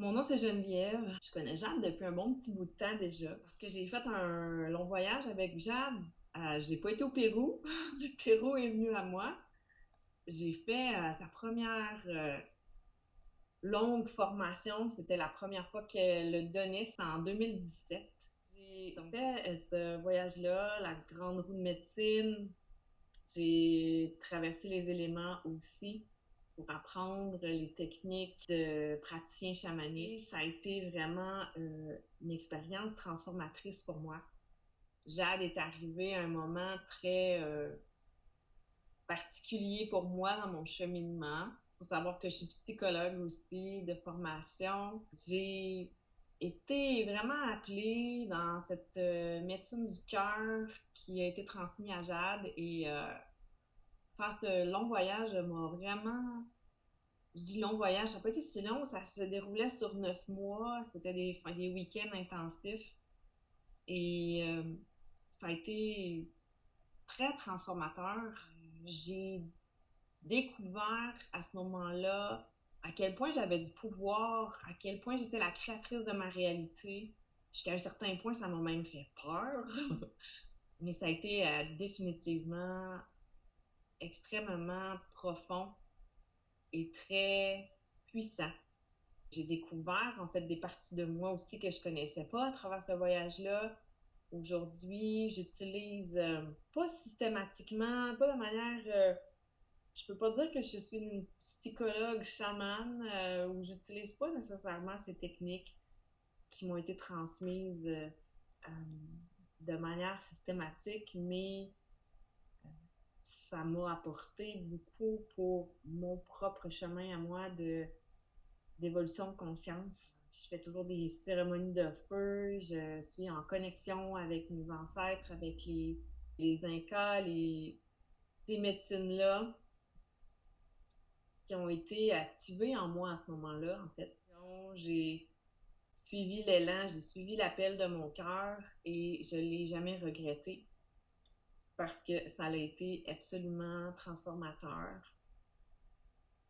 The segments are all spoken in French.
Mon nom c'est Geneviève. Je connais Jade depuis un bon petit bout de temps déjà parce que j'ai fait un long voyage avec Jade. J'ai pas été au Pérou. Le Pérou est venu à moi. J'ai fait sa première longue formation. C'était la première fois qu'elle le donnait. C'était en 2017. J'ai donc fait ce voyage-là, la grande roue de médecine. J'ai traversé les éléments aussi pour apprendre les techniques de praticien chamanique. Ça a été vraiment une expérience transformatrice pour moi. Jade est arrivée à un moment très particulier pour moi dans mon cheminement. Il faut savoir que je suis psychologue aussi de formation. J'ai été vraiment appelée dans cette médecine du cœur qui a été transmise à Jade et faire ce long voyage m'a vraiment... Je dis long voyage, ça n'a pas été si long, ça se déroulait sur 9 mois, c'était des week-ends intensifs et ça a été très transformateur. J'ai découvert à ce moment-là à quel point j'avais du pouvoir, à quel point j'étais la créatrice de ma réalité. Jusqu'à un certain point, ça m'a même fait peur, mais ça a été définitivement extrêmement profond est très puissant. J'ai découvert en fait des parties de moi aussi que je connaissais pas à travers ce voyage-là. Aujourd'hui, j'utilise pas systématiquement, pas de manière. Je peux pas dire que je suis une psychologue chamane où j'utilise pas nécessairement ces techniques qui m'ont été transmises euh, de manière systématique, mais ça m'a apporté beaucoup pour mon propre chemin à moi de d'évolution de conscience. Je fais toujours des cérémonies de feu, je suis en connexion avec mes ancêtres, avec les Incas, ces médecines-là qui ont été activées en moi à ce moment-là, en fait. Donc, j'ai suivi l'élan, j'ai suivi l'appel de mon cœur et je ne l'ai jamais regretté parce que ça a été absolument transformateur.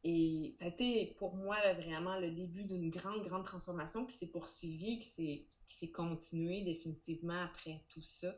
Et ça a été pour moi là, vraiment le début d'une grande, grande transformation qui s'est poursuivie, qui s'est continuée définitivement après tout ça.